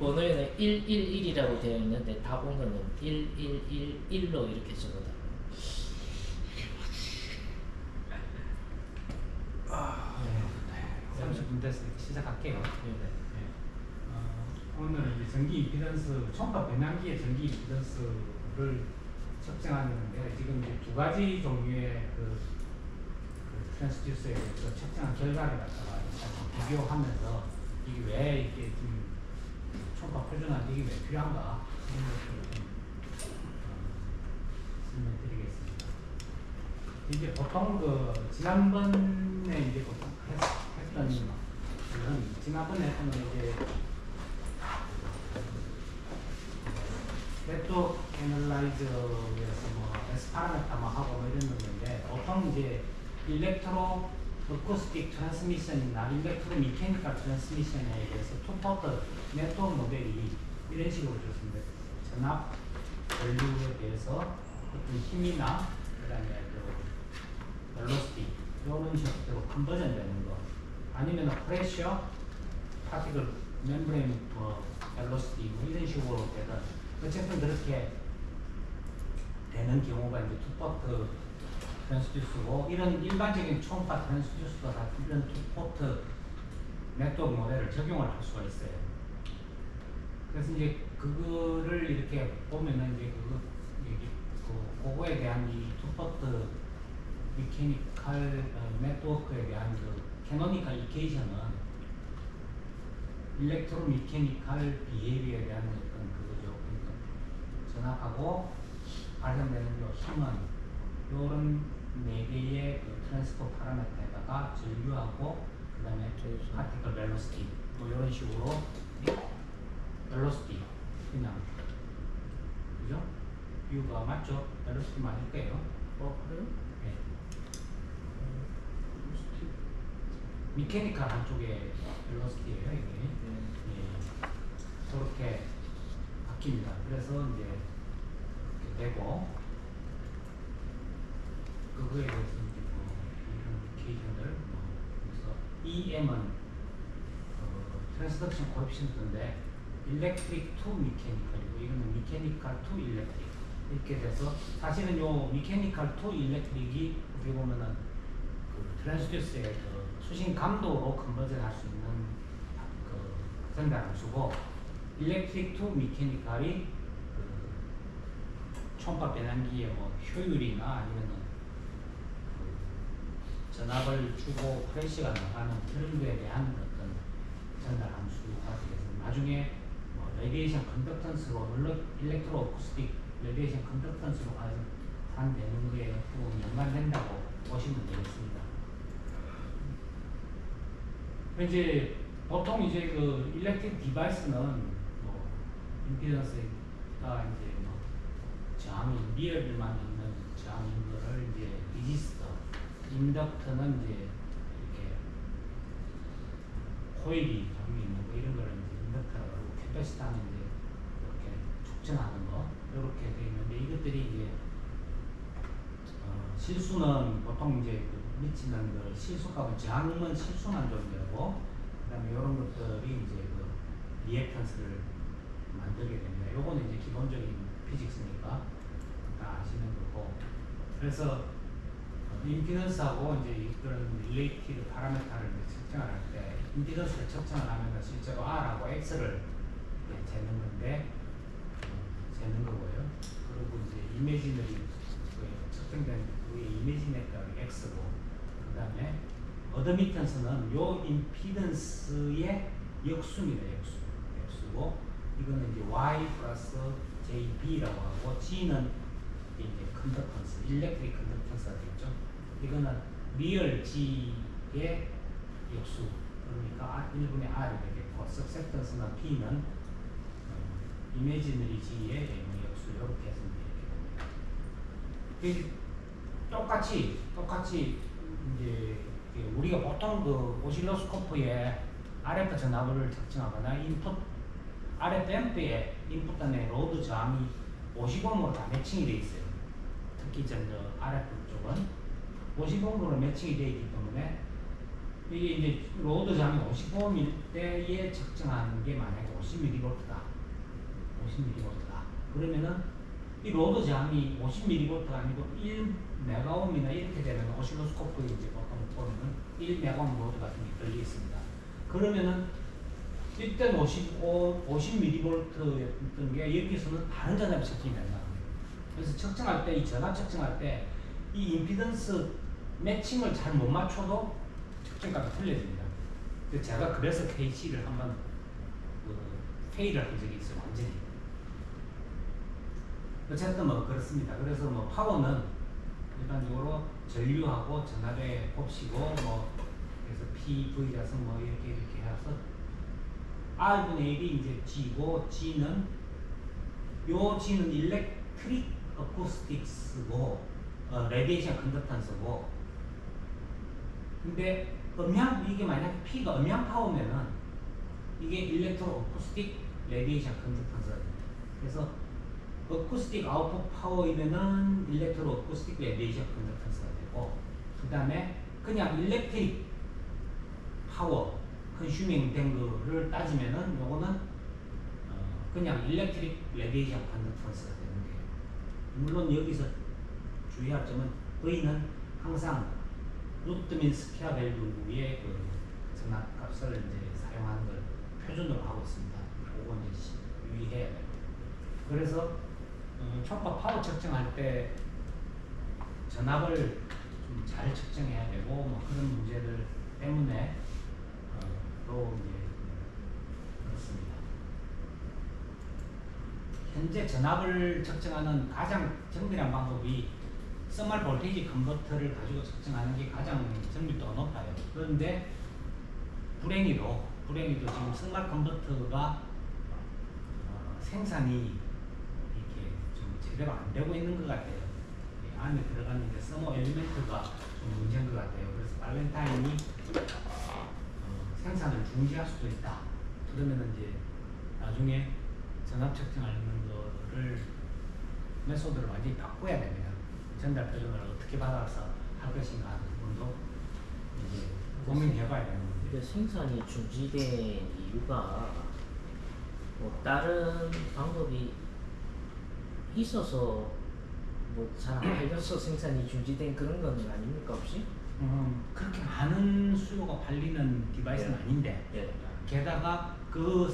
번호에는 111이라고 되어 있는데 다 본 거는 1111로 이렇게 적어다. 네, 30분 됐으니까 시작할게요. 네. 오늘은 이제 전기 임피던스, 초음파 변환기의 전기 임피던스를 측정하는데 지금 이제 두 가지 종류의 그 트랜스듀서에 대해서 측정한 결과를 갖다가 비교하면서 이게 왜 이게 좀 초음파 표준화는 이게 왜 필요한가 이런 것들을 좀 설명드리겠습니다. 이제 보통 그 지난번에 이제 보통 했던 지난번에 했던 건 이제 네트워크 애널라이저에서 뭐 S 파라미터 뭐 하고 뭐 이런 건데 보통 이제 일렉트로 어쿠스틱 트랜스미션이나 일렉트로 미케니컬 트랜스미션에 대해서 투포트 네트워크 모델이 이런 식으로 좋습니다. 전압 전류에 대해서 어떤 힘이나 그다음에 그 벨로시티 이런 식으로 컨버전 되는 거 아니면 프레셔 파티클 멤브레인 벨로시티 뭐 이런 식으로 되든 어쨌든 그렇게 되는 경우가 이제 투포트 트랜스듀스고 이런 일반적인 초음파 트랜스듀스가 다 이런 투포트 네트워크 모델을 적용을 할 수가 있어요. 그래서 이제 그거를 이렇게 보면은 이제 그거에 대한 이 투포트 미케니컬 네트워크에 대한 그 캐노니컬 이케이션은 일렉트로 미케니컬 비헤비어에 대한 어떤 그거죠. 전압하고 발생되는 요 힘은 요런 네 개의 그 트랜스퍼 파라미터에다가 전류하고 그 다음에 파티클 벨로시티 뭐 이런 식으로 벨로시티 그냥 그죠? 뷰가 맞죠? 벨로시티 맞을 거예요. 그래요? 네. 미케니컬 한쪽에 벨로시티예요 이게. 예. 그렇게 바뀝니다. 그래서 이제 이렇게 되고 그거에 대해서 이제 이런 케이션들 그래서 EM은 트랜스덕션 코에피션트인데 일렉트릭 투 미케니컬이고 이거는 미케니컬 투 일렉트릭 이렇게 돼서 사실은 요 미케니컬 투 일렉트릭이 어떻게 보면은 그 트랜스듀스의 그 수신 감도로 컨버전할 수 있는 그 전달함수고 일렉트릭 투 미케니컬이 그 초음파 변환기의 뭐 효율이나 아니면은 그 전압을 주고 프레시가 나가는 그런 거에 대한 어떤 전달 함수가 되겠습니다. 나중에 뭐 레디에이션 컨덕턴스로 일렉트로 어쿠스틱 레디에이션 컨덕턴스로 간 되는 거에 또 연관된다고 보시면 되겠습니다. 이제 보통 이제 그 일렉트릭 디바이스는 뭐 임피던스가 이제 뭐 저항이 리얼만 있는 저항인 거를 이제 리지스터, 인덕터는 이제 이렇게 코일이 담겨 있는 거 이런 거를 이제 인덕터라고 하고 캐패시터는 이제 이렇게 축전하는 거 이렇게 되어 있는데 이것들이 이제 실수는 보통 이제 그 미치는 그 실수값은 저항은 실수만 존재하고 그다음에 이런 것들이 이제 그 리액턴스를 만들게 됩니다. 요거는 이제 기본적인 피직스니까 다 아시는 거고 그래서 임피던스하고 이제 그런 릴레이티드 파라미터를 측정을 할 때 임피던스를 측정을 하면 실제로 R하고 X를 재는 건데 재는 거고요. 그리고 이제 이미지너리 측정된 그의 이미지너리 X고 그 다음에 어드미턴스는 요 임피던스의 역수입니다. 역수고 이거는 이제 Y 플러스 JB라고 하고 G는 이제 컨덕턴스, 일렉트릭 컨덕턴스가 되겠죠. 이거는 리얼 G의 역수 그러니까 1분의 R이 되겠고 서섹턴스나 P는 이미지너리 G의 역수 이렇게 해서 이렇게 됩니다. 똑같이 이제 우리가 보통 그 오실로스코프에 RF 전압을 측정하거나 인풋 RF 앰프에 인풋 단의 로드 저항이 50ohm으로 다 매칭이 되어 있어요. 특히 저 RF 쪽은 50ohm으로 매칭이 되어 있기 때문에 이게 이제 로드 잠이 55mm대에 측정하는 게 만약에 50mV다. 50mV다. 그러면은 이 로드 잠이 50mV가 아니고 1메가옴이나 이렇게 되면 오실로스코프에 이제 보통 보면은 1메가옴 로드 같은 게 걸려 있습니다. 그러면은 이때는 50mV였던 게 여기서는 다른 전압이 측정이 된다. 그래서 측정할 때, 이 전압 측정할 때 이 임피던스 매칭을 잘 못 맞춰도 측정값이 틀려집니다. 제가 그래서 KC를 한번 회의를 한 적이 있어요, 완전히. 어쨌든 뭐 그렇습니다. 그래서 뭐 파워는 일반적으로 전류하고 전압의 곱이고 뭐 그래서 PV라서 뭐 이렇게 해서 R분의 1이 이제 G고 G는 일렉트릭 어쿠스틱스고 레디에이션 컨덕턴스고 근데 이게 만약에 P가 음향 파워면은 이게 일렉트로 어쿠스틱 레디에이션 컨덕턴스 그래서 어쿠스틱 아웃풋 파워이면은 일렉트로 어쿠스틱 레디에이션 컨덕턴스가 되고 그 다음에 그냥 일렉트릭 파워 컨슈밍 된 거를 따지면은 요거는 그냥 일렉트릭 레디에이션 컨덕턴스가 되는 거예요. 물론 여기서 주의할 점은 V는 항상 루트 민 스퀘어 밸류의 그 전압값을 이제 사용하는 걸 표준으로 하고 있습니다. 그거 이제 유의해야 돼요. 그래서 초파 파워 측정할 때 전압을 좀 잘 측정해야 되고 뭐 그런 문제들 때문에 또 이제 그렇습니다. 현재 전압을 측정하는 가장 정밀한 방법이 서멀 볼테이지 컨버터를 가지고 측정하는 게 가장 정밀도가 높아요. 그런데 불행히도 지금 서멀 컨버터가 생산이 이렇게 좀 제대로 안 되고 있는 것 같아요. 안에 들어가는 이제 서머 엘리멘트가 좀 문제인 것 같아요. 그래서 발렌타인이 생산을 중지할 수도 있다. 그러면은 이제 나중에 전압 측정하는 거를 메소드를 완전히 바꿔야 됩니다. 전달 표준을 어떻게 받아서 할 것인가 하는 부분도 이제 고민해봐야 되는 거죠. 생산이 중지된 이유가 뭐 다른 방법이 있어서 뭐 잘 안 팔려서 생산이 중지된 그런 건 아닙니까 혹시? 그렇게 많은 수요가 팔리는 디바이스는 아닌데 게다가 그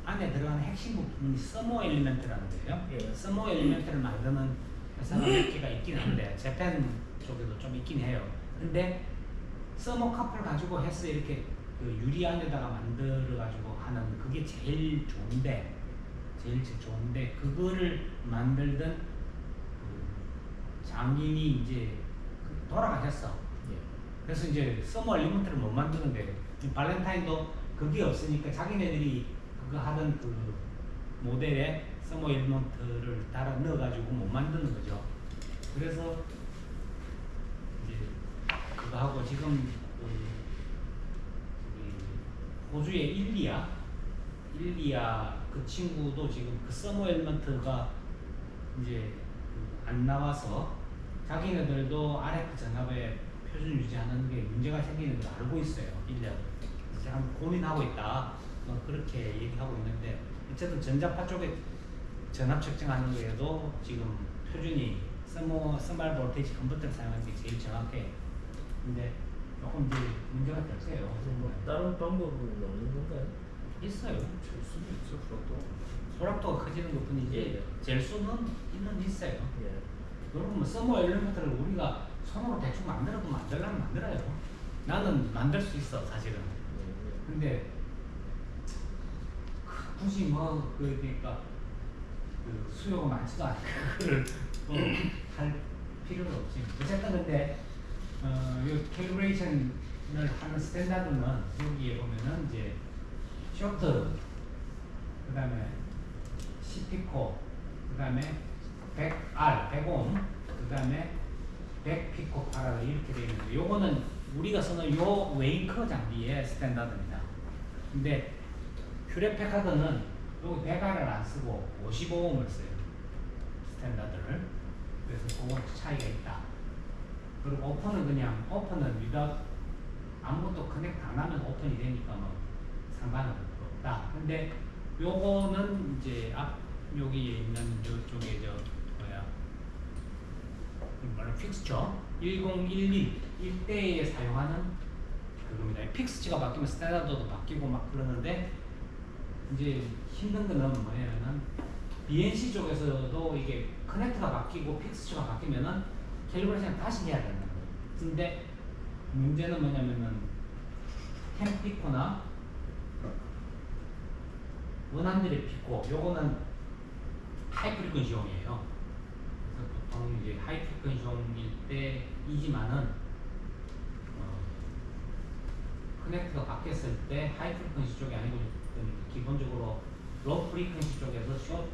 안에 들어가는 핵심 부분이 서머 엘리멘트라는 거예요. 서머 엘리멘트를 만드는 회사가 몇 개가 있긴 한데 재팬 쪽에도 좀 있긴 해요. 근데 서머 커플 가지고 해서 이렇게 그 유리 안에다가 만들어 가지고 하는 그게 제일 좋은데 그거를 만들던 그 장인이 이제 돌아가셨어. 그래서 이제 서머 엘리먼트를 못 만드는 거예요. 발렌타인도 그게 없으니까 자기네들이 그거 하던 그 모델에 서머 엘리먼트를 따라 넣어가지고 못 만드는 거죠. 그래서 이제 그거 하고 지금 호주의 일리아 그 친구도 지금 그 서머 엘리먼트가 이제 안 나와서 자기네들도 RF 전압에 표준 유지하는 게 문제가 생기는 걸 알고 있어요. 1년. 그래서 고민하고 있다. 뭐 그렇게 얘기하고 있는데 어쨌든 전자파 쪽에 전압 측정하는 거에도 지금 표준이 서멀 볼테이지 컨버터를 사용하는 게 제일 정확해. 근데 조금 이제 문제가 될 거예요. 뭐 다른 방법은 없는 건가요? 있어요. 잴 수도 있어, 그것도. 소락도가 커지는 것 뿐이지 잴 수는 있어요. 그리고 뭐 서머 엘리먼트를 우리가 손으로 대충 만들어도 만들려면 만들어요. 나는 만들 수 있어 사실은. 근데 굳이 뭐 그러니까 그 수요가 많지도 않고 그걸 할 필요는 없지. 어쨌든 근데 이 캘리브레이션을 하는 스탠다드는 여기에 보면은 이제 쇼트, 그 다음에 10피코, 그 다음에 100R, 100옴, 그 다음에 100피코 파라드 이렇게 되어 있는데 요거는 우리가 쓰는 요 웨이커 장비의 스탠다드입니다. 근데 휴렛패카드는 여기 100R을 안 쓰고 55옴을 써요. 스탠다드를. 그래서 그건 차이가 있다. 그리고 오픈은 그냥 오픈은 without 아무것도 커넥트 안 하면 오픈이 되니까 뭐 상관은 없다. 근데 요거는 이제 앞 여기에 있는 요쪽에 저 뭐야 뭐라 픽스처 1011 일대에 사용하는 그겁니다. 픽스처가 바뀌면 스탠다드도 바뀌고 막 그러는데 이제 힘든 거는 뭐냐면은 BNC 쪽에서도 이게 커넥트가 바뀌고 픽스처가 바뀌면은 캘리브레이션 다시 해야 된다는 거예요. 근데 문제는 뭐냐면은 10 피코나 100 피코 요거는 하이 프리퀀시용이에요. 그래서 보통 이제 하이 프리퀀시용일 때이지만은 커넥트가 바뀌었을 때 하이 프리퀀시 쪽이 아니고 기본적으로 로우 프리퀀시 쪽에서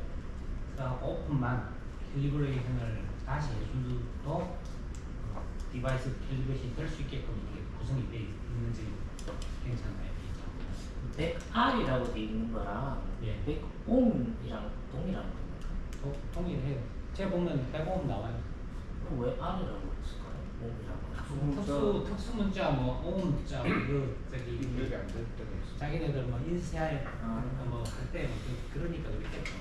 숏하고 오픈만 캘리브레이션을 다시 해줘도 디바이스 캘리브레이션이 될 수 있게끔 이게 구성이 되어 있는지 괜찮나요? 100R이라고 되어 있는 거랑 예. 100옴이랑 동일한 겁니까? 동일해요. 제가 보면 100옴 나와요. 그럼 왜 R이라고 했을까요? 특수 문자 뭐 오음자 그 저기 입력이 안 될 때가 있어. 자기네들 뭐 인쇄할 뭐할때 그러니까 그랬겠죠.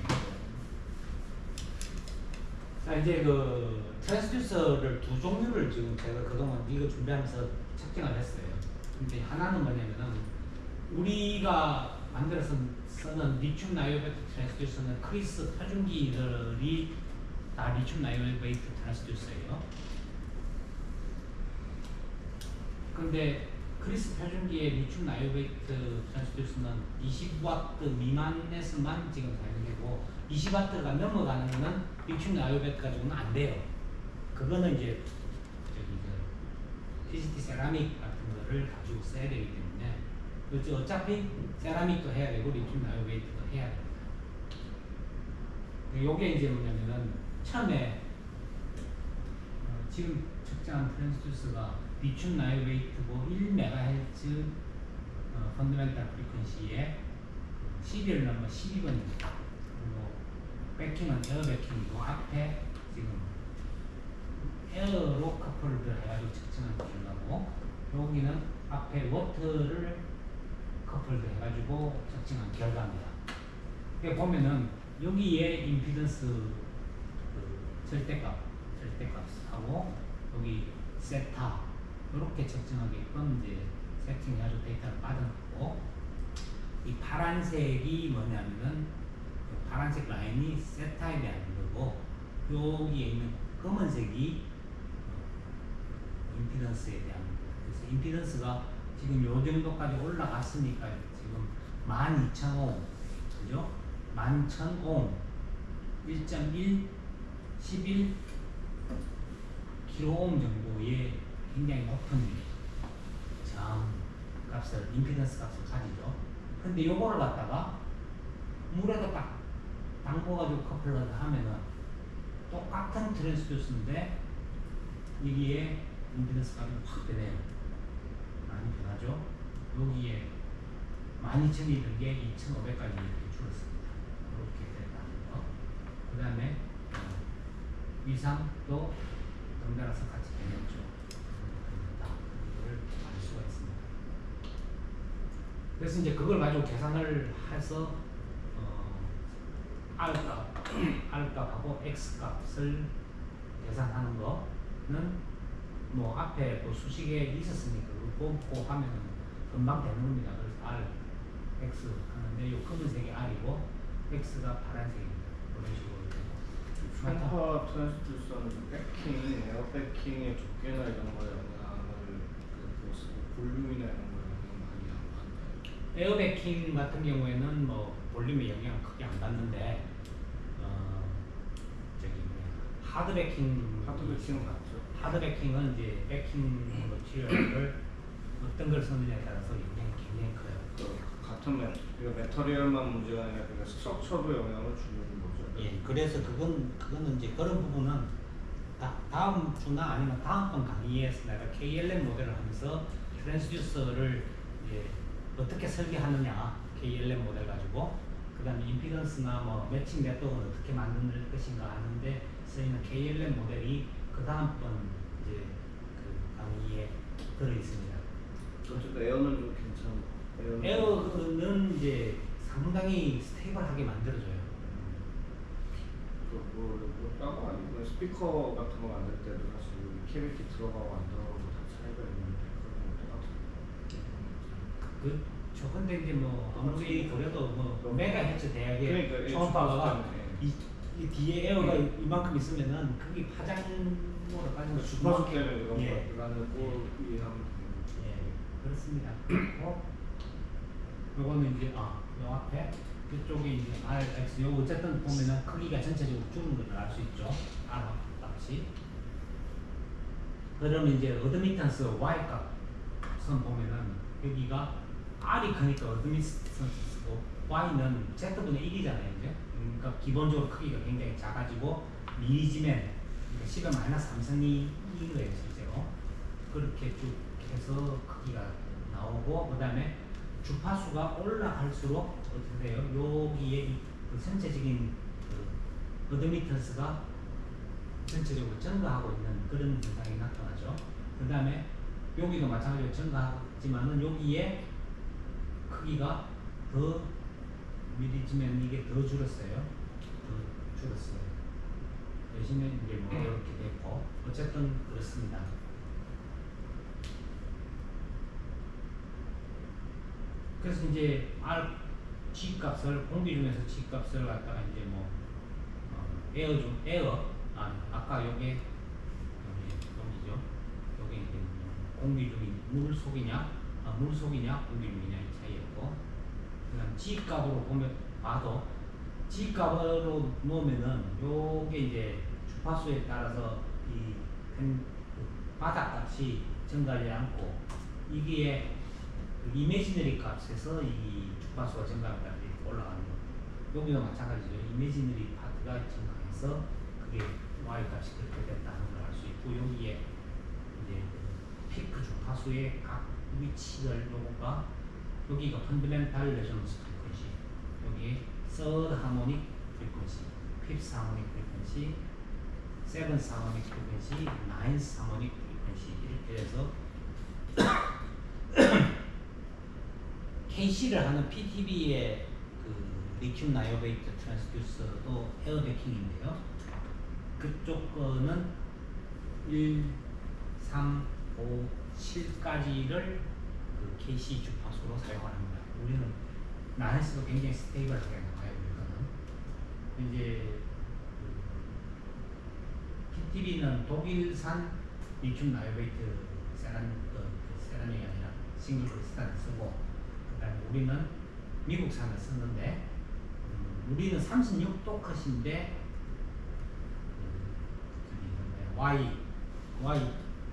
자 이제 그 트랜스듀서를 두 종류를 지금 제가 그동안 이거 준비하면서 측정을 했어요. 근데 하나는 뭐냐면은 우리가 만들어서 쓰는 리튬 나이오베이트 트랜스듀서는 크리스 표준기들이 다 리튬 나이오베이트 트랜스듀서예요. 근데 크리스 표준기의 리튬 나이오베이트 트랜스듀서는 20W 미만에서만 지금 사용되고 20W가 넘어가는 거는 리튬 나이오베이트 가지고는 안 돼요. 그거는 이제 저기 PCT 세라믹 같은 거를 가지고 써야 되기 때문에 어차피 세라믹도 해야 되고 리튬 나이오베이트도 해야 돼요. 요게 이제 뭐냐면은 처음에 지금 측정한 트랜스듀서가 리튬 나이오베이트고 1MHz 펀더멘탈 프리퀀시에 시리얼 넘버 12번입니다. 그리고 배킹은 에어 배킹이고 앞에 지금 에어로 커플드 해가지고 측정한 결과고 여기는 앞에 워터를 커플드 해가지고 측정한 결과입니다. 그러니까 보면은 여기에 임피던스 절대값하고 여기 세타 이렇게 측정하게끔 이제 세팅해가지고 데이터를 받은 거고 이 파란색이 뭐냐면은 파란색 라인이 세타에 대한 거고 여기에 있는 검은색이 임피던스에 대한 거. 그래서 임피던스가 지금 요 정도까지 올라갔으니까 지금 12,000옴 그죠? 11,000옴 1.1 11 kΩ 정도의 굉장히 높은 저항 값을 임피던스 값을 가지죠. 근데 요거를 갖다가 물에다 딱 담궈가지고 커플을 하면은 똑같은 트랜스듀스인데 여기에 임피던스 값이 확 변해요. 많이 변하죠. 여기에 12,000이던 게 2,500까지 이렇게 줄었습니다. 이렇게 됐다는 거. 그 다음에 위상도 덩달아서 같이 변했죠. 이걸 알 수가 있습니다. 그래서 이제 그걸 가지고 계산을 해서 R값하고 X값을 계산하는 거는 뭐 앞에 또 수식에 있었으니까 그거 곱하면은 금방 되는 겁니다. 그래서 R, X 하는데 이 검은색이 R이고 X가 파란색입니다. 그런 식으로 되고. 초음파 트랜스듀서는 배킹, 에어 배킹의 두께나 이런 거에 영향을 볼륨이나 이런 거에 영향을 많이 안 받나요? 에어배킹 같은 경우에는 뭐 볼륨에 영향을 크게 안 받는데 저기 하드배킹은 같죠? 하드배킹은 이제 배킹 머티리얼을 어떤 걸 쓰느냐에 따라서 영향이 굉장히 커요. 같은 메터리얼만 문제가 아니라 그 스트럭처도 영향을 주는 거죠. 예, 그래서 그거는 이제 그런 부분은 다음 주나 아니면 다음번 강의에서 내가 KLM 모델을 하면서 트랜스듀서를 이제 어떻게 설계하느냐 KLM 모델 가지고 그 다음에 임피던스나 뭐 매칭 네트워크는 어떻게 만들 것인가 하는데 쓰이는 KLM 모델이 그 다음번 이제 그 강의에 들어 있습니다. 어쨌든 에어는 좀 괜찮고 에어는 이제 상당히 스테이블하게 만들어져요. 뭐 따로 아니고 스피커 같은 거 만들 때도 사실 캐비티 들어가고 안 들어가고 다 차이가 있는데 그런 거 그렇죠. 근데 이제 뭐 아무리 그래도 뭐 메가헤르츠 대학의 그러니까 초음파가 주파수 이 뒤에 에어가 이만큼 있으면은 그게 파장으로 빠지면 주파수 때문에 이런 예. 거라는 거 이해하면 돼요. 예, 그렇습니다. 그리고 요거는 이제 요 앞에 이쪽에 이제 RX 요 어쨌든 보면은 크기가 전체적으로 줄은 걸 알 수 있죠. R 값이. 그러면 이제 어드미턴스 Y 값선 보면은 여기가 R이 크니까 어드미턴스고 Y는 Z분의 1이잖아요. 이제. 그러니까 기본적으로 크기가 굉장히 작아지고 미리지면 그러니까 10의 마이너스 3승이인 거예요. 실제로. 그렇게 쭉 해서 크기가 나오고 그 다음에 주파수가 올라갈수록 어떻게 돼요? 여기에 그 전체적인 그 어드미턴스가 전체적으로 증가하고 있는 그런 현상이 나타나죠. 그 다음에 여기도 마찬가지로 증가하지만은 여기에 크기가 더 미리지면 이게 더 줄었어요. 더 줄었어요. 대신에 이제 뭐 이렇게 됐고 어쨌든 그렇습니다. 그래서 이제 G 값을 공기 중에서 G 값을 갖다가 이제 뭐 아까 요게 여기죠. 요게 이제 공기 중인 물 속이냐 공기 중이냐 이 차이였고 그다음 G 값으로 봐도 G 값으로 놓으면은 요게 이제 주파수에 따라서 이 바닥 값이 증가하지 않고 이게 이미지너리 값에서 이 주파수가 증가하면 이렇게 올라가는 거. 여기도 마찬가지죠. 이미지너리 파트가 증가해서 그게 Y 값이 그렇게 됐다는 걸 알 수 있고 여기에 이제 피크 주파수의 각 위치를 요거가 여기가 펀더멘탈 레저넌스 프리퀀시 여기에 서드 하모닉 프리퀀시, 피프스 하모닉 프리퀀시, 세븐스 하모닉 프리퀀시, 나인스 하모닉 프리퀀시 이렇게 해서 KC를 하는 PTB의 그 리튬 나이오베이트 트랜스듀서도 에어베킹인데요. 그쪽 거는 1, 3, 5, 7까지를 그 KC 주파수로 사용합니다. 우리는 나이스도 굉장히 스테이블하게 나와요. 우리는 이제 PTB는 독일산 리튬 나이오베이트 세라믹이 아니라 싱글 크리스탈을 쓰고 그다음에 우리는 미국산을 쓰는데 우리는 36도 컷인데 Y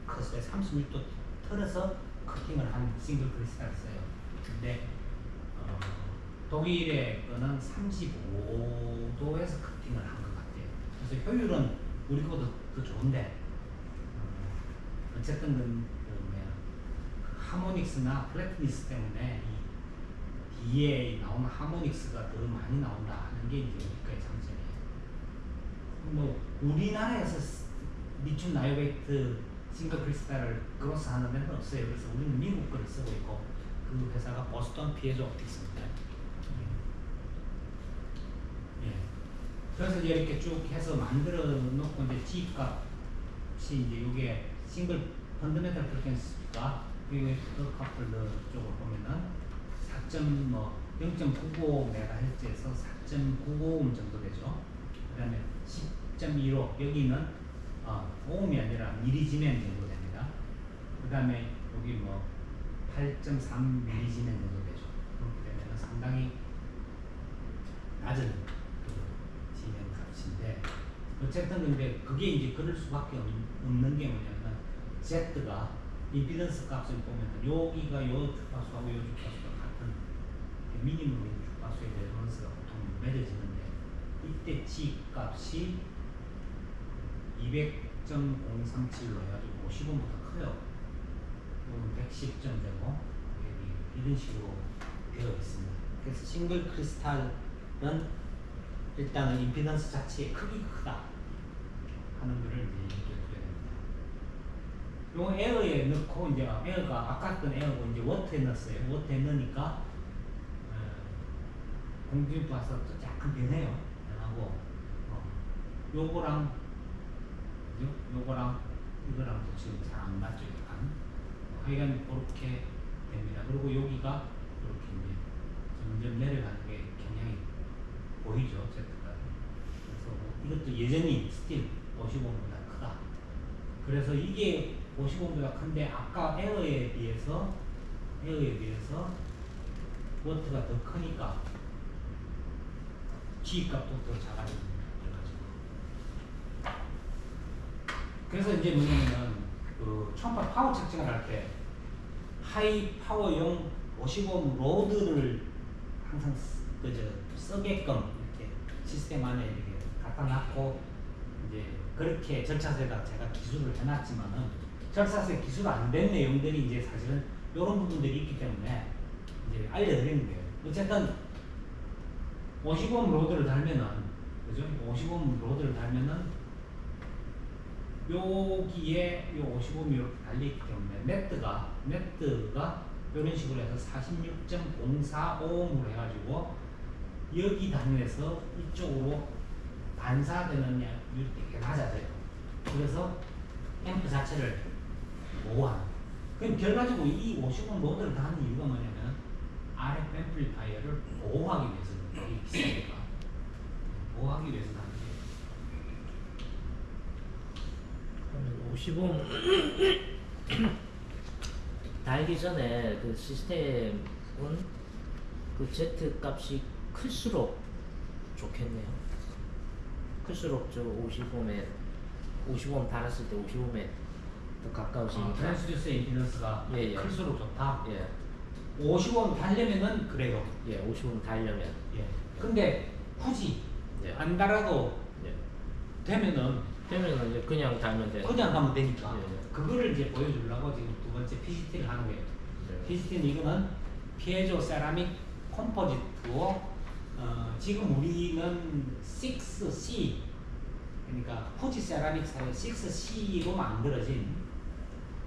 컷에 36도 틀어서 커팅을 한 싱글 크리스탈을 써요. 근데 독일의 거는 35도에서 커팅을 한 것 같아요. 그래서 효율은 우리 거보다 더 좋은데 어쨌든 그 하모닉스나 플래트니스 때문에 이 뒤에 나오는 하모닉스가 더 많이 나온다 하는 게 이제 여기까지 장점이에요. 뭐 우리나라에서 리튬 나이오베이트 싱글 크리스탈을 크로스 하는 데는 없어요. 그래서 우리는 미국 거를 쓰고 있고 그 회사가 보스턴 피에조 옵틱스입니다. 예. 그래서 이제 이렇게 쭉 해서 만들어 놓고 이제 G 값이 이제 이게 싱글 펀더멘탈 프리퀀시가 이게 더커플러 쪽으로 보면은 0.995MHz에서 4.995옴 정도 되죠. 그 다음에 10.15 여기는 오음이 아니라 미리지멘 정도 됩니다. 그 다음에 여기 뭐 8.3 미리지멘 정도 되죠. 그렇게 되면 상당히 낮은 그 지멘 값인데 어쨌든 근데 그게 이제 그럴 수밖에 없는 게 뭐냐면 Z가 임피던스 값을 보면 여기가 요 주파수하고 요 주파수가 같은 미니멈 주파수의 레저넌스가 보통 맺어지는데 이때 G 값이 200.037로 해가지고 50원보다 커요. 이건 110점 되고 이런 식으로 되어 있습니다. 그래서 싱글 크리스탈은 일단은 임피던스 자체의 크기가 크다 하는 것을 이제 얘기해 드려야 됩니다. 요 에어에 넣고 이제 에어가 아까 건 에어고 이제 워터에 넣었어요. 워터에 넣으니까 공중에 와서 또 약간 변해요. 변하고 요거랑 요거랑 이거랑 또 지금 잘 안 맞죠. 약간 하여간 그렇게 됩니다. 그리고 여기가 이렇게 이제 점점 내려가는 게 경향이 보이죠. Z가. 그래서 이것도 여전히 스틸 55보다 크다. 그래서 이게 55보다 큰데 아까 에어에 비해서 워트가 더 크니까 G 값도 더 작아집니다. 그래서 이제 뭐냐면 그 초음파 파워 측정을 할 때 하이 파워용 55옴 로드를 항상 쓰게끔 이렇게 시스템 안에 이렇게 갖다 놨고 이제 그렇게 절차서에다 제가 기술을 해놨지만은 절차서에 기술 안 된 내용들이 이제 사실은 이런 부분들이 있기 때문에 이제 알려드리는 거예요. 어쨌든 55옴 로드를 달면은 그죠? 55옴 로드를 달면은 여기에 요 55옴이 이렇게 달려있기 때문에 네트가 이런 식으로 해서 46.045옴으로 해가지고 여기 단위에서 이쪽으로 반사되는 율이 되게 낮아져요. 그래서 앰프 자체를 보호하는. 그럼 결과적으로 이 55옴 로드를 다 하는 이유가 뭐냐면 RF 앰플리파이어를 보호하기 위해서 이게 비싸니까 보호하기 위해서 하는 거예요. 55 달기 전에 그 시스템은 그 Z 값이 클수록 좋겠네요. 클수록 저 55옴 달았을 때 55옴에 더 가까워지니까. 트랜스듀스 임피던스가 예. 클수록 좋다. 예. 55옴 달려면은 그래요. 예, 55옴 달려면. 예. 근데 굳이 예. 안 달아도 예. 되면은 이제 그냥 달면 돼. 그냥 가면 되니까. 예. 그거를 이제 보여주려고 지금 두 번째 PCT를 하는 거예요. 예. PCT는 이거는 피에조 세라믹 컴포지트고 지금 우리는 6C 그러니까 후지 세라믹 사이 6C로 만들어진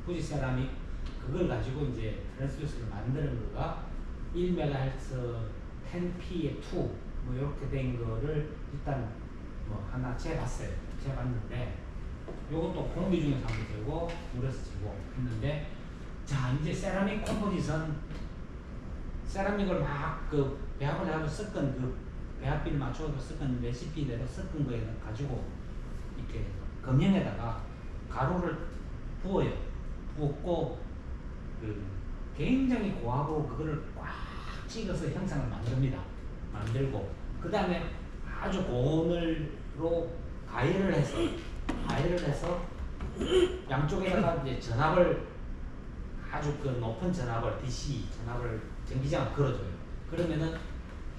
후지 세라믹 그걸 가지고 이제 트랜스듀스를 만드는 거가 1MHz 10P의 2 뭐 이렇게 된 거를 일단 뭐 하나 재봤어요. 재봤는데 요것도 공기 중에서 한번 재고 물에서 재고 했는데 자 이제 세라믹 컴포짓은 세라믹을 막 그 배합을 해서 섞은 그 배합비를 맞춰서 섞은 레시피대로 섞은 거에 가지고 이렇게 검형에다가 가루를 부어요. 부었고 그 굉장히 고압으로 그거를 꽉 찍어서 형상을 만들고 그 다음에 아주 고온으로 가열을 해서 양쪽에다가 이제 전압을 아주 그 높은 전압을 DC 전압을 전기장을 걸어줘요. 그러면은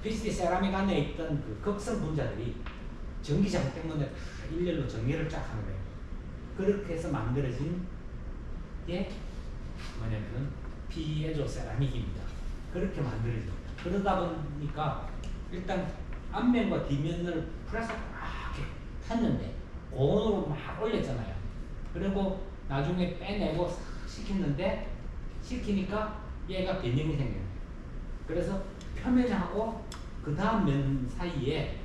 PCT 세라믹 안에 있던 그 극성 분자들이 전기장 때문에 다 일렬로 정렬을 쫙 하는 거예요. 그렇게 해서 만들어진 게 뭐냐면은 피에조 세라믹입니다. 그렇게 만들어집니다. 그러다 보니까 일단 앞면과 뒷면을 프레스가 막 이렇게 탔는데 고온으로 막 올렸잖아요. 그리고 나중에 빼내고 싹 시키니까 얘가 변형이 생겨요. 그래서 표면하고 그 다음 면 사이에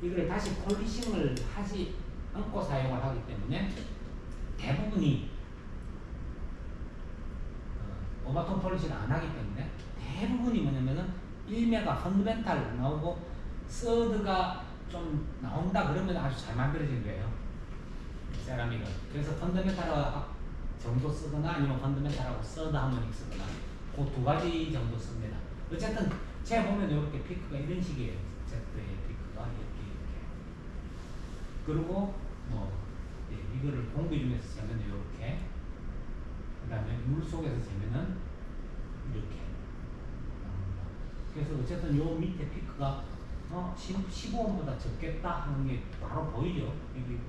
이걸 다시 폴리싱을 하지 않고 사용을 하기 때문에 대부분이 오바톤 폴리싱을 안 하기 때문에 대부분이 뭐냐면은 1메가 펀더멘탈 나오고 서드가 좀 나온다 그러면 아주 잘 만들어진 거예요. 세라믹은. 그래서 펀더멘탈 정도 쓰거나 아니면 펀더멘탈하고 서드 하모닉 쓰거나 그 두 가지 정도 씁니다. 어쨌든 제가 보면 이렇게 피크가 이런 식이에요. Z의 피크가 이렇게. 그리고 뭐 이거를 공기 중에서 재면 이렇게. 그 다음에 물 속에서 재면은 이렇게. 그래서 어쨌든 요 밑에 피크가 15옴보다 적겠다 하는 게 바로 보이죠. 여기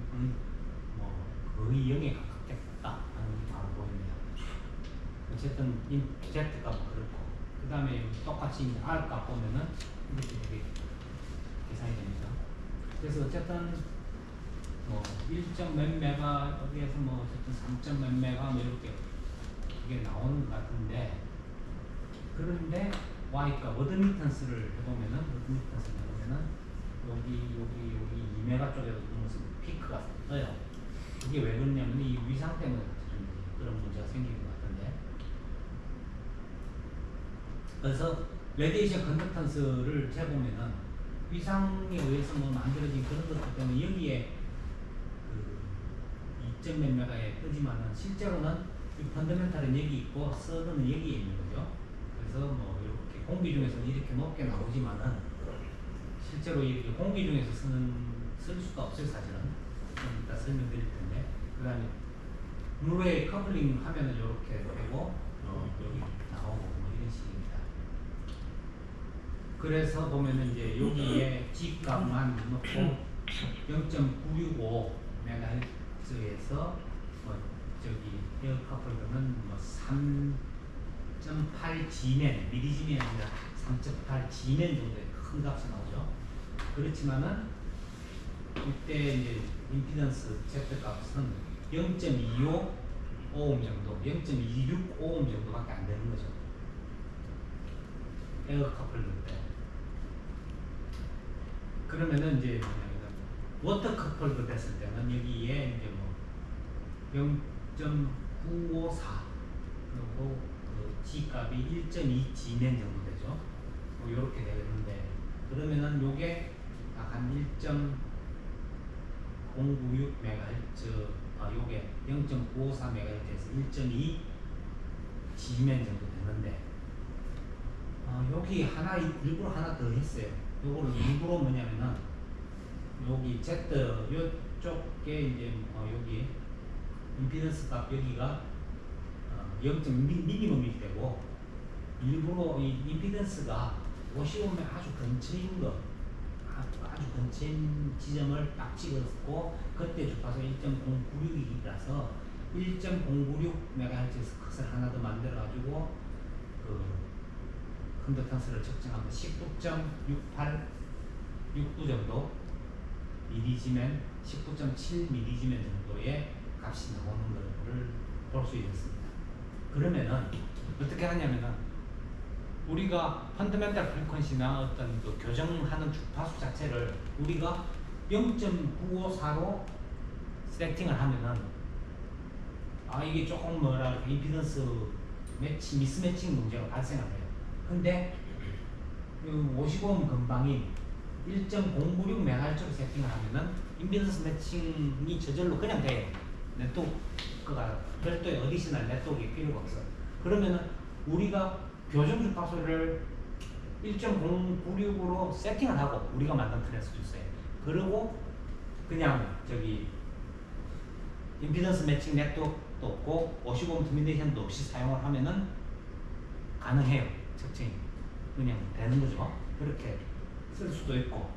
뭐 거의 0에 가깝겠다 하는 게 바로 보입니다. 어쨌든 이 Z값 그렇고 그 다음에 똑같이 R값 보면은 이렇게 되게 계산이 됩니다. 그래서 어쨌든 뭐 1점 몇 메가 여기에서 뭐 어쨌든 3점 몇 메가 뭐 이렇게 이게 나오는 것 같은데, 그런데 Y가 워드미턴스를 해보면은 여기 2메가 쪽에도 무슨 피크가 떠요. 이게 왜 그러냐면 이 위상 때문에 좀 그런 문제가 생기는 것 같은데, 그래서 레디에이션 컨덕턴스를 재보면은 위상에 의해서 뭐 만들어진 그런 것들 때문에 여기에 그 2점 몇 메가에 뜨지만은 실제로는 이 펀더멘탈은 여기 있고 서드는 여기에 있는 거죠. 그래서 뭐 이렇게 공기 중에서는 이렇게 높게 나오지만은 실제로 이 공기 중에서 쓸 수가 없어요, 사실은. 좀 이따 설명드릴 텐데. 그 다음에 물의 커플링 하면은 이렇게 되고 여기 나오고 뭐 이런 식입니다. 그래서 보면은 이제 여기에 G 값만 넣고 0.965 메가헤르츠에서 뭐 저기 에어 커플링은 뭐 3.8 G맨, 미리지맨이 아니라 3.8 G맨 정도의 큰 값이 나오죠. 그렇지만은 이때 이제 임피던스 Z 값은 0.25 오hm 정도, 0.26 오hm 정도밖에 안 되는 거죠. 에어 커플링 때. 그러면은 이제 뭐냐면 워터 커플도 됐을 때는 여기에 이제 뭐 0.954 그리고 그 G 값이 1.2 G맨 정도 되죠. 뭐 이렇게 되겠는데, 그러면은 요게 약 한 1.096 메가헤르츠, 요게 0.954 메가헤르츠에서 1.2 G맨 정도 되는데, 여기 하나 일부러 하나 더 했어요. 요거를 일부러 뭐냐면은 여기 Z 요쪽에 이제 여기 임피던스 값 여기가 0.미니멈이 되고, 일부러 이 임피던스가 55면 아주 근처인 거, 아주 근처인 지점을 딱 찍었고, 그때 주파수 1.096이라서 1.096MHz 컷을 하나 더 만들어 가지고 그 컨덕턴스를 측정하면 19.6869 정도 미리지멘, 19.7 미리지멘 정도의 값이 나오는 것을 볼 수 있습니다. 그러면은 어떻게 하냐면은 우리가 펀더멘탈 프리퀀시나 어떤 그 교정하는 주파수 자체를 우리가 0.954로 세팅을 하면은 이게 조금 뭐랄까 임피던스 미스매칭 문제가 발생을 해요. 근데 55옴 근방인 1.096MHz로 세팅을 하면은 임피던스 매칭이 저절로 그냥 돼요. 네트워크가 별도의 어디셔널 네트워크가 필요가 없어. 그러면은 우리가 교정 주파수를 1.096으로 세팅을 하고 우리가 만든 트랜스듀서에, 그리고 그냥 저기 임피던스 매칭 네트워크도 없고 55옴 터미네이션도 없이 사용을 하면은 가능해요. 측정이 그냥 되는 거죠. 그렇게 쓸 수도 있고,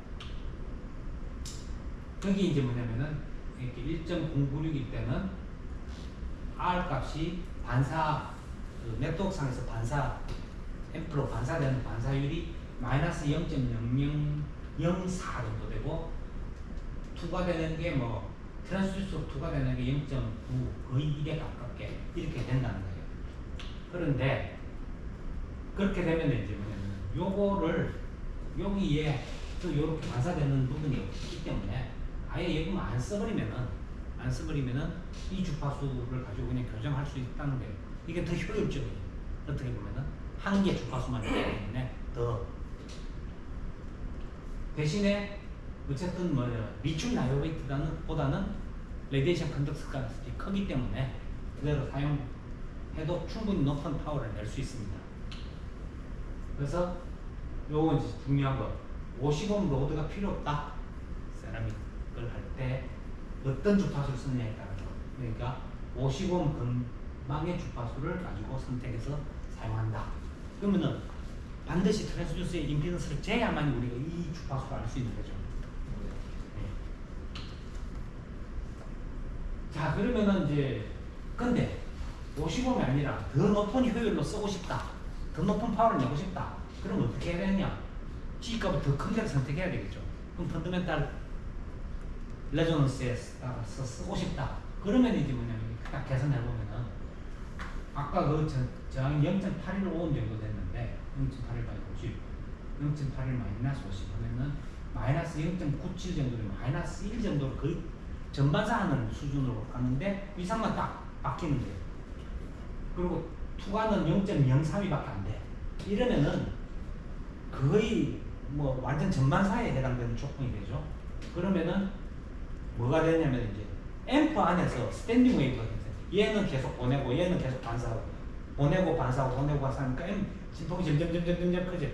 여기 이제 뭐냐면은 이렇게 1.096일 때는 R 값이 반사 그 네트워크 상에서 반사 앰프로 반사되는 반사율이 마이너스 0.0004 정도 되고, 2가 되는 게 뭐 트랜스듀서 2가 되는 게 0.9 거의 1에 가깝게 이렇게 된다는 거예요. 그런데 그렇게 되면 이제 뭐냐면 요거를 여기에 또 요렇게 반사되는 부분이 없기 때문에 아예 여기만 안 써버리면은 이 주파수를 가지고 그냥 교정할 수 있다는 거예요. 이게 더 효율적이에요. 어떻게 보면은 한 개 주파수만 있기 때문에 더 대신에 어쨌든 리튬 나이오베이트보다는 레디에이션 컨덕스 값이 크기 때문에 그대로 사용해도 충분히 높은 파워를 낼 수 있습니다. 그래서 요건 이제 중요한 거, 50옴 로드가 필요 없다. 세라믹을 할 때 어떤 주파수를 쓰느냐에 따라서, 그러니까 50옴 근방의 주파수를 가지고 선택해서 사용한다. 그러면은 반드시 트랜스듀서의 임피던스를 재야만 우리가 이 주파수를 알 수 있는 거죠. 네. 자, 그러면은 이제 근데 50옴이 아니라 더 높은 효율로 쓰고 싶다, 더 높은 파워를 내고 싶다. 그럼 어떻게 해야 되느냐? G값을 더 큰 데를 선택해야 되겠죠. 그럼 펀더멘탈 레조넌스에 따라서 쓰고 싶다. 그러면 이제 뭐냐면 딱 계산해 보면은 아까 그 저항이 0.815 정도 됐는데 0.81 바이 50, 0.81 마이너스 50 하면은 마이너스 0.97 정도로 마이너스 1 정도로 거의 전반사하는 수준으로 가는데 이상만 딱 바뀌는 거예요. 그리고 투과는 0.03이밖에 안 돼. 이러면은 거의 뭐 완전 전반사에 해당되는 조건이 되죠. 그러면은 뭐가 되냐면 이제 앰프 안에서 스탠딩 웨이브가 되죠. 얘는 계속 보내고 얘는 계속 반사하고 보내고 반사하고 보내고 반사하니까 진폭이 점점 커져.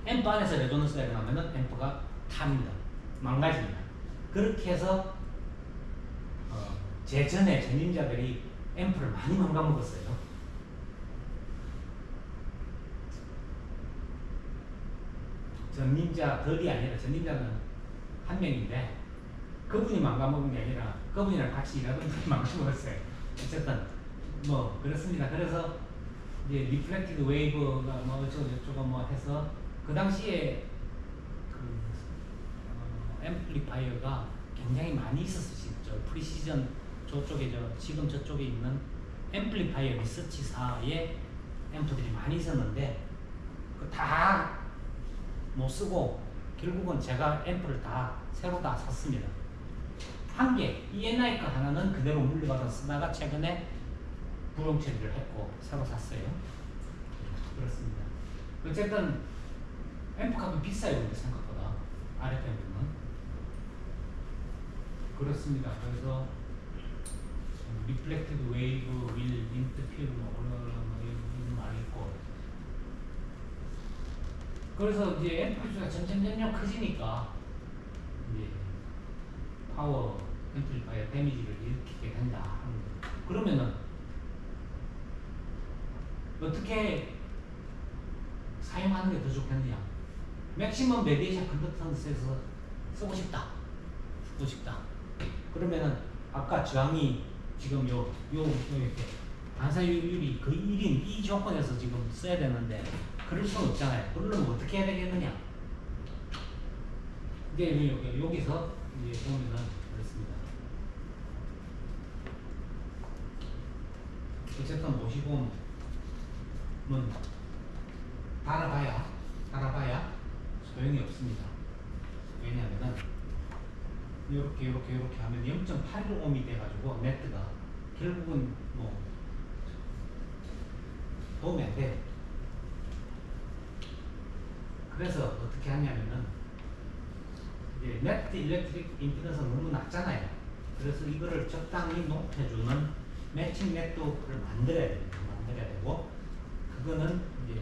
앰프 안에서 레조넌스가 일어나면은 앰프가 탑니다. 망가집니다. 그렇게 해서 제 전에 전임자들이 앰프를 많이 망가먹었어요. 전임자들이 아니라 전임자는 한 명인데 그분이 망가먹은 게 아니라 그분이랑 같이 일하던 분이 망가먹었어요. 어쨌든 뭐 그렇습니다. 그래서 이제 리플렉티드 웨이브가 뭐 어쩌고 뭐 해서 그 당시에 그 앰플리파이어가 굉장히 많이 있었어요. 저 프리시전 저쪽에 지금 저쪽에 있는 앰플리파이어 리서치사에 앰프들이 많이 있었는데 그 다 못 쓰고 결국은 제가 앰프를 다 새로 다 샀습니다. 한 개, ENI 거 하나는 그대로 물려받아 쓰다가 최근에 부용 처리를 했고 새로 샀어요. 그렇습니다. 어쨌든 앰프 값이 비싸요, 근데 생각보다 RF 앰프는. 그렇습니다. 그래서 리플렉티드 웨이브, 윌, 인터필 이런 말이 있고. 그래서 이제 앰프 수가 점점 커지니까 이제 파워 앰플리파이어 데미지를 일으키게 된다 하는 거예요. 그러면은 어떻게 사용하는 게 더 좋겠느냐? 맥시멈 레디에이션 컨덕턴스에서 쓰고 싶다. 그러면은 아까 저항이 지금 이렇게 반사율이 거의 1인 이 조건에서 지금 써야 되는데 그럴 수는 없잖아요. 그러려면 어떻게 해야 되겠느냐? 이제 여기서 이제 보면은 그렇습니다. 어쨌든 55는 달아봐야 소용이 없습니다. 왜냐하면은 이렇게 하면 0.81ohm이 돼가지고 네트가 결국은 뭐 도움이 안 돼요. 그래서 어떻게 하냐면은 이제 네트 일렉트릭 임피던스가 너무 낮잖아요. 그래서 이거를 적당히 높여주는 매칭 네트워크를 만들어야 되고 그거는 이제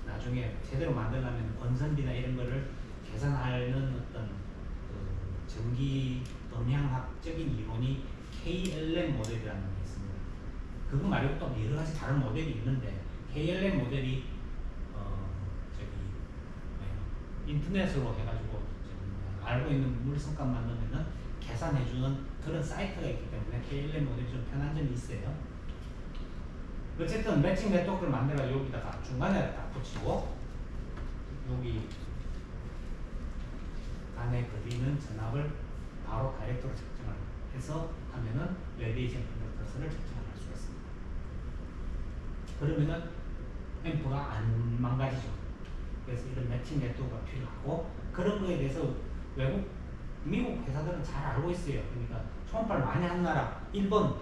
나중에 제대로 만들려면 건선비나 이런 거를 계산하는 어떤 전기 음향학적인 이론이 KLM 모델이라는 게 있습니다. 그거 말고 또 여러 가지 다른 모델이 있는데 KLM 모델이 인터넷으로 해가지고 알고 있는 물성값만 넣으면은 계산해주는 그런 사이트가 있기 때문에 KLM 모델이 좀 편한 점이 있어요. 어쨌든 매칭 네트워크를 만들어 여기다가 중간에 딱 붙이고 여기 안에 그리는 전압을 바로 다이렉트로 측정을 해서 하면은 레디에이션 컨덕턴스를 측정할 수가 있습니다. 그러면은 앰프가 안 망가지죠. 그래서 이런 매칭 네트워크가 필요하고 그런 거에 대해서 미국 회사들은 잘 알고 있어요. 그러니까 초음파를 많이 하는 나라 일본,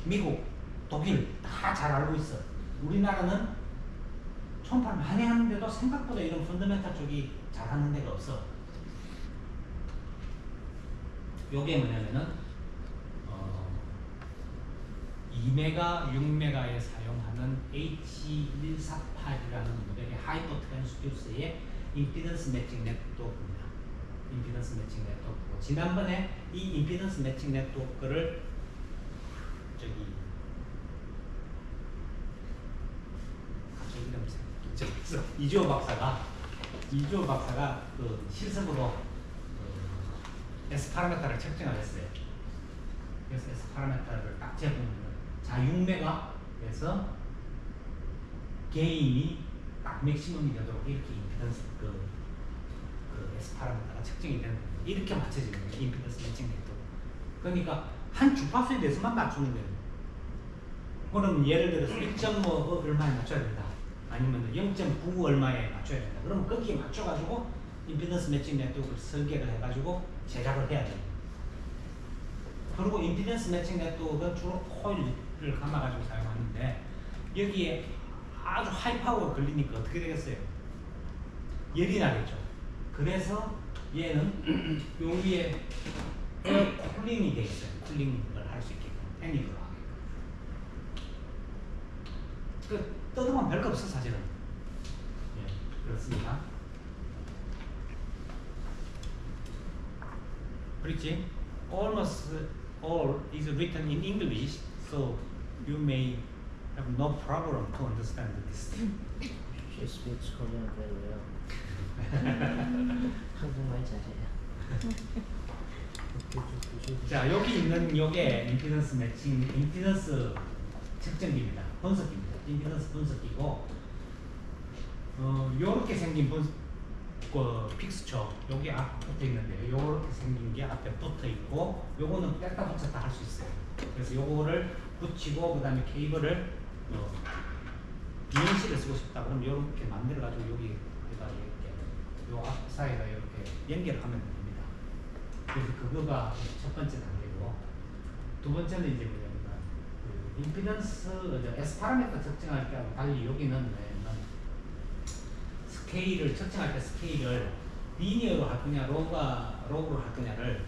미국, 독일 다 잘 알고 있어. 우리나라는 초음파를 많이 하는데도 생각보다 이런 펀더멘탈 쪽이 잘하는 데가 없어. 요게 뭐냐면은 2메가, 6메가에 사용하는 H148이라는 모델의 하이퍼 트랜스듀서의 임피던스 매칭 네트워크입니다. 임피던스 매칭 네트워크고 지난번에 이 임피던스 매칭 네트워크를 이주호 박사가 그 실습으로 S 파라미터를 측정을 했어요. 그래서 S 파라미터를 딱 재보면 자 6메가에서 게인이 딱 맥시멈이 되도록 이렇게 임피던스 그 S 파라미터가 측정. 측정이 되는 거예요. 이렇게 맞춰지는 거예요. 임피던스 매칭 네트워크. 그러니까 한 주파수에 대해서만 맞추는 거예요. 그럼 예를 들어서 1.5 얼마에 맞춰야 된다. 아니면 0.9 얼마에 맞춰야 된다. 그러면 거기에 맞춰가지고 임피던스 매칭 네트워크를 설계를 해가지고 제작을 해야 돼요. 그리고 임피던스 매칭 네트워크는 주로 코일을 감아가지고 사용하는데 여기에 아주 하이 파워가 걸리니까 어떻게 되겠어요? 열이 나겠죠. 그래서 얘는 요 위에 에어 쿨링이 되어 있어요. 쿨링을 할 수 있게끔 팬이 들어가게. 그 뜯으면 별거 없어 사실은. 예, 그렇습니다. 그렇지? Almost all is written in English, so you may have no problem to understand this. She speaks Korean very well. 한국말 잘해요. 자, 여기 있는 요게 임피던스 매칭, 임피던스 측정기입니다. 분석기입니다. 임피던스 분석기고, 요렇게 생긴 픽스처, 여기 앞에 붙어 있는데, 요렇게 생긴 게 앞에 붙어 있고, 요거는 뺐다 붙였다 할 수 있어요. 그래서 요거를 붙이고, 그 다음에 케이블을, BNC를 쓰고 싶다. 그럼 요렇게 만들어가지고, 여기에다 이렇게, 요 앞 사이에다 이렇게 연결하면 됩니다. 그래서 그거가 첫 번째 단계고, 두 번째는 이제 뭐냐면, 임피던스, S 파라미터 측정할 때하고 달리 여기는 뭐냐면, 스케일을 측정할 때 스케일을 리니어로 할 거냐, 로그로 할 거냐를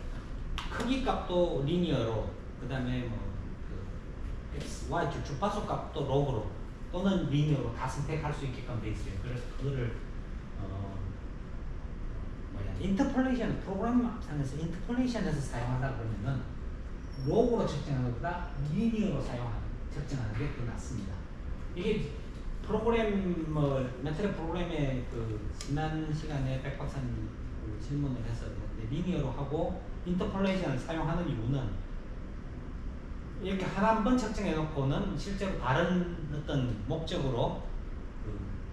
크기 값도 리니어로, 그 다음에 X, Y 주파수 값도 로그로 또는 리니어로 다 선택할 수 있게끔 돼 있어요. 그래서 그거를 인터폴레이션 프로그램 상에서 인터폴레이션에서 사용한다 그러면은 로그로 측정하는 것보다 리니어로 측정하는 게 더 낫습니다. 이게 프로그램 매트릭 프로그램의 지난 시간에 백 박사님 질문을 해서 리니어로 하고 인터폴레이션을 사용하는 이유는 이렇게 한 번 측정해 놓고는 실제로 다른 어떤 목적으로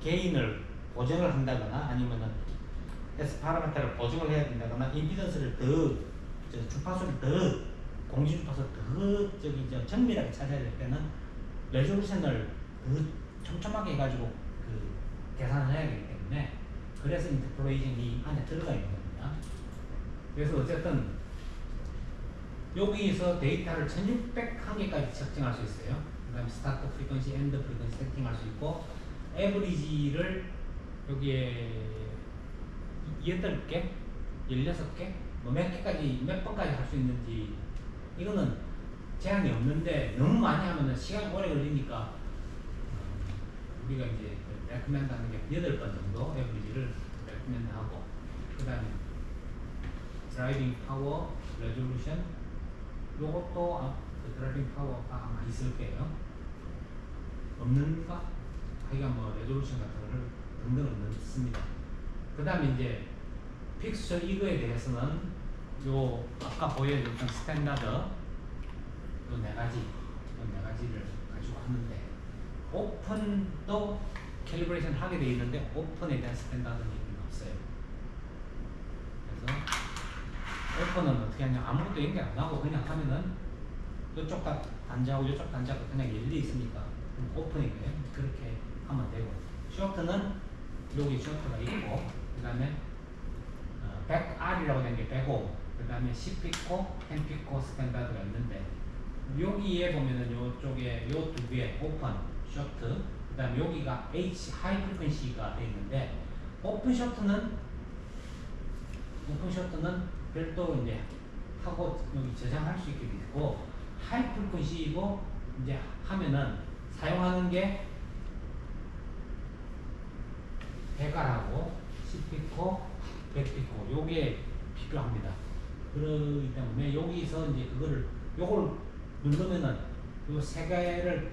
게인을 보정을 한다거나 아니면은 S 파라미터를 보정을 해야 된다거나 임피던스를 주파수를 공지 주파수를 정밀하게 찾아야 될 때는 레졸루션을 더 촘촘하게 해가지고 계산을 해야 되기 때문에 그래서 인터폴레이션이 안에 들어가 있는 겁니다. 그래서 어쨌든 여기서 데이터를 1601개까지 측정할 수 있어요. 그 다음에 스타트 프리퀀시, 엔드 프리퀀시 세팅할 수 있고 에버리지를 여기에 8개, 16개, 몇 개까지, 몇 번까지 할 수 있는지 이거는 제한이 없는데 너무 많이 하면은 시간이 오래 걸리니까 우리가 이제 레코멘드 하는 게 8번 정도 에버리지를 레코멘드 하고 그 다음에 드라이빙 파워, 레졸루션 요것도 드라이빙 파워가 아마 있을 거예요. 없는가? 하여간 레졸루션 같은 거를 등등을 넣습니다. 그 다음에 이제 픽스처 이거에 대해서는 요 아까 보여줬던 스탠다드 요 4가지를 가지고 하는데 오픈도 캘리브레이션 하게 돼 있는데 오픈에 대한 스탠다드는 없어요. 그래서 오픈은 어떻게 하냐 아무것도 연결 안 하고 그냥 하면은 이쪽 단자하고 이쪽 단자가 그냥 열려 있으니까 오픈이고요. 그렇게 하면 되고 쇼트는 여기 쇼트가 있고 그 다음에 백R이라고 된 게 105, 그 다음에 10피코, 10피코 스탠다드가 있는데 여기에 보면은 요쪽에 요 두 개 오픈, 쇼트, 그 다음에 여기가 H 하이 프리퀀시가 돼 있는데 오픈 쇼트는 별도로 이제 하고 여기 저장할 수 있게 돼 있고 하이 프리퀀시이고 이제 하면은 사용하는 게 100R하고 10피코, 100피코 요게 필요합니다. 그렇기 때문에 여기서 이제 요걸 누르면은 요 세 개를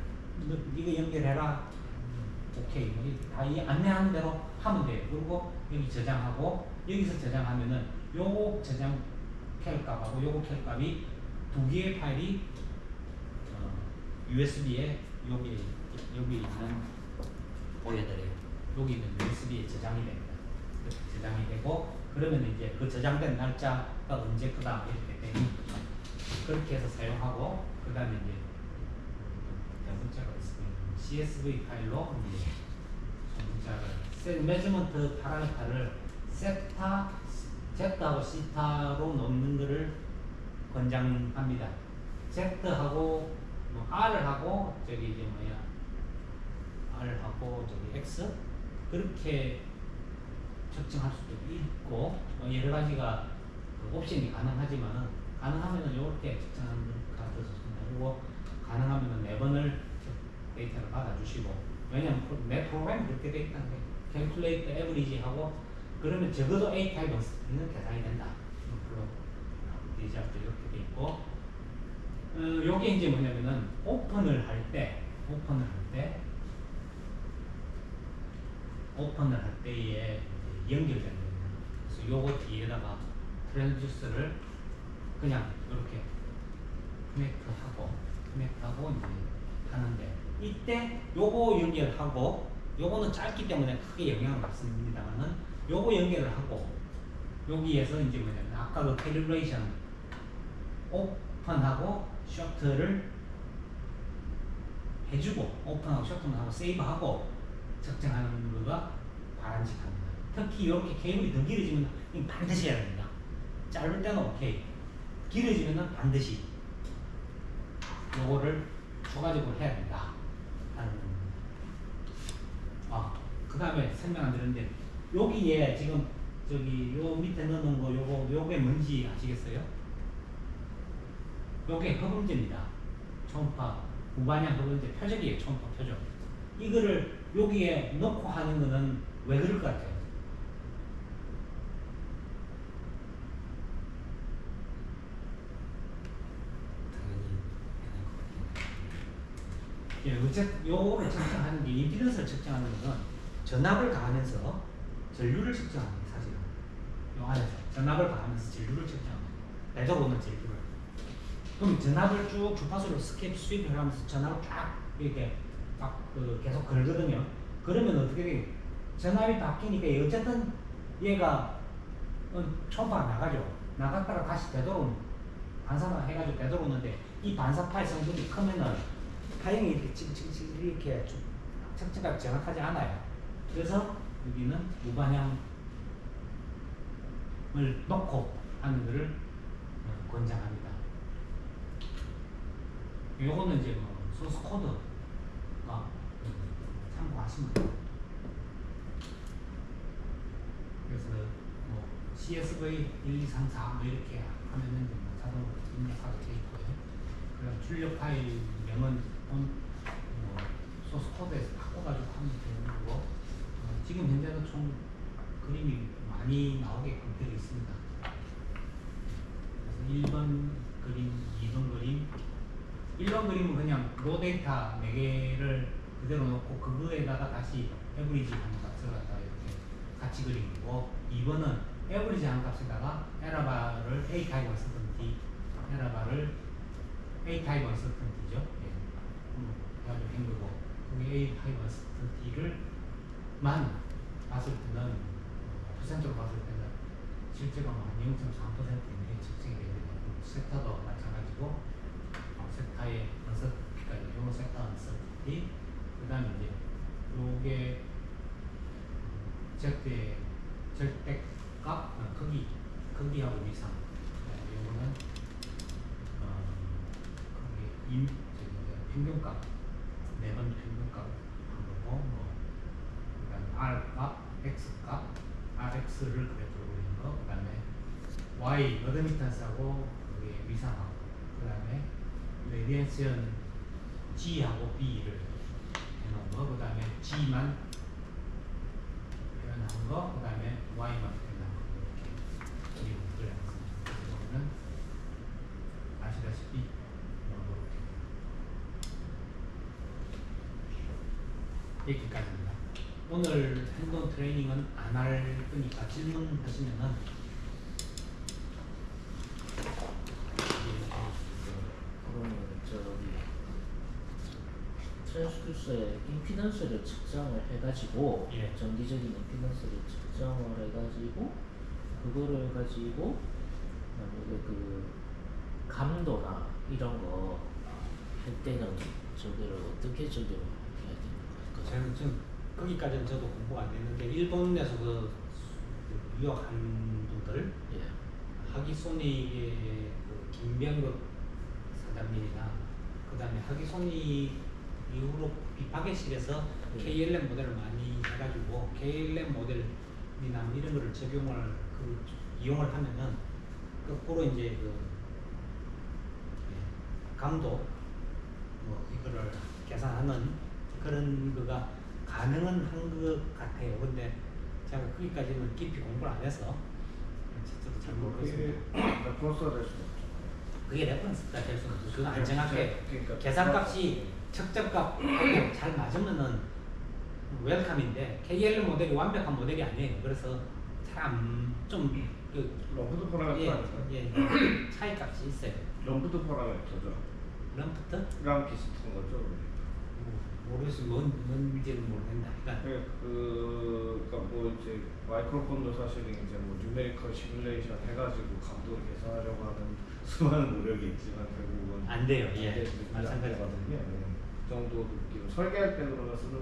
이거 연결해라. 오케이. 다 이 안내하는 대로 하면 돼요. 그리고 여기 저장하고 여기서 저장하면은 요거 저장 캘값하고 요거 캘값이 두 개의 파일이 USB에 여기 있는 보여드려요. 여기 있는 USB에 저장이 됩니다. 저장이 되고 그러면 이제 그 저장된 날짜가 언제 거다 이렇게 되는 거죠. 그렇게 해서 사용하고 그 다음에 이제 문자가 있으면 CSV 파일로 이제 문자를 메저먼트 파라미터를 세타, Z하고 시타로 놓는 것을 권장합니다. Z하고 뭐 R하고 저기 이제 뭐야 R하고 저기 X 그렇게 측정할 수도 있고 여러 가지가 그 옵션이 가능하지만은 가능하면은 이렇게 측정하는 것가 더 좋습니다. 그리고 가능하면은 4번을 데이터를 받아주시고 왜냐면 내 프로그램이 그렇게 돼 있다는 게 calculate average 하고 그러면 적어도 A 타입은 계산이 된다. 물론 디자도 이렇게 돼 있고 요게 이제 뭐냐면은 오픈을 할 때에 연결되는 겁니다. 그래서 요거 뒤에다가 트랜지스터를 그냥 이렇게 커넥트하고 이제 하는데 이때 요거 연결하고 요거는 짧기 때문에 크게 영향을 받습니다만은 요거 연결을 하고 여기에서 이제 뭐냐면 아까 그 캘리브레이션 오픈하고 셔터를 해주고 오픈하고 셔터만 하고 세이브하고 측정하는 거가 바람직합니다. 특히 이렇게 케이블이 더 길어지면 반드시 해야 됩니다. 짧을 때는 오케이. 길어지면 반드시 요거를 추가적으로 해야 된다 하는 겁니다. 그 다음에 설명 안 드렸는데 여기에 지금 저기 요 밑에 넣어놓은 거 요게 뭔지 아시겠어요? 요게 허분제입니다. 초음파 무반향 허분제 표적이에요. 초음파 표적. 이거를 여기에 넣고 하는 거는 왜 그럴 것 같아요? 예, 어쨌든 요거를 측정하는 게 임피던스를 측정하는 거는 전압을 가하면서 전류를 측정하는 게 사실은 요 안에서 전압을 가하면서 전류를 측정합니다. 되도록이면 전류를. 그럼 전압을 쭉 주파수로 스윕을 하면서 전압을 쫙 이렇게 딱 계속 걸거든요. 그러면 어떻게 돼요? 전압이 바뀌니까 어쨌든 얘가 초음파가 나가죠. 나갔다가 다시 되돌아오는 반사가 해가지고 되돌아오는데 이 반사파의 성분이 크면은 파형이 이렇게 찌글찌글 이렇게 척척하게 정확하지 않아요. 그래서 여기는 무반향을 놓고 하는 것을 권장합니다. 요거는 이제 뭐 소스 코드가 참고하시면 돼요. 그래서 뭐 CSV 1, 2, 3, 4 뭐 이렇게 하면은 자동으로 입력하게 되어 있고요. 그럼 출력 파일 명은 뭐 소스 코드에서 바꿔가지고 하면 되는 거고 지금 현재는 총 그림이 많이 나오게끔 되어 있습니다. 그래서 1번 그림, 2번 그림 1번 그림은 그냥 로 데이터 4개를 그대로 놓고 그거에다가 다시 에버리지 하는 값을 갖다 이렇게 같이 그린 거고 2번은 에버리지 하는 값에다가 에러바를 A 타입을 썼던 D 에러바를 A 타입을 썼던 D죠. 예. 해가지고 한 거고 그게 A 타입을 썼던 D를만 봤을 때는 퍼센트로 봤을 때는 실제로 한 0.3% 이내에 측정이 되거든요. 섹터도 마찬가지고 섹터의 언서티가 요런 섹터 언서티 그 다음에 이제 요게 Z의 절대값 크기하고 위상 요거는 평균값 4번 평균값 한 거고 그 다음에 R값, X값 RX를 그래프로 그리는 거 그 다음에 Y 어드미턴스하고 그게 위상하고 그 다음에 레디언스는 G하고 B를 해놓은 거, 그 다음에 G만 표현한 거, 그 다음에 Y만 표현한 거 이렇게 그림을 그려놨습니다. 이거는 아시다시피 여기까지입니다. 오늘 행동 트레이닝은 안 할 거니까 질문하시면은 그러면 저기 트랜스듀서의 임피던스를 측정을 해가지고 예. 정기적인 임피던스를 측정을 해가지고 그 그거를 가지고 만약에 그 감도나 이런 거 할 때는 저거를 어떻게 적용해야 되는 거예요? 저는 좀 거기까지는 저도 공부가 안 됐는데 일본에서 그 유학한 분들 예. 하기소니의 그 김병국 사장님이나 그다음에 하기소니 이후로 비파괴실에서 예. KLM 모델을 많이 해가지고 KLM 모델이나 이런 거를 적용을 이용을 하면은 거꾸로 이제 감도 뭐 이거를 계산하는 그런 거가 가능은 한 것 같아요. 근데 제가 거기까지는 깊이 공부를 안 해서 저도 잘 모르겠습니다. 레퍼런스가 될 수는 없죠. 그게 레퍼런스가 될 수는 없어요. 저는 안정하게 그러니까 계산값이 측정값하고 잘 맞으면은 웰컴인데 KL 모델이 완벽한 모델이 아니에요. 그래서 참좀 럼프드 파라미터 아닐까요? 예, 차이값이 있어요. 럼프드 파라미터죠. 럼프트? 랑 비슷한 거죠. 모르겠어요. 뭔지는 모르겠는데. 그러니까 뭐 이제 마이크로폰도 사실은 이제 뭐 뉴메리컬 시뮬레이션 해가지고 감도를 계산하려고 하는 수많은 노력이 있지만 결국은 안 돼요. 안 예. 되거든요. 마찬가지거든요. 그 정도 느낌. 설계할 때 그러면 쓰는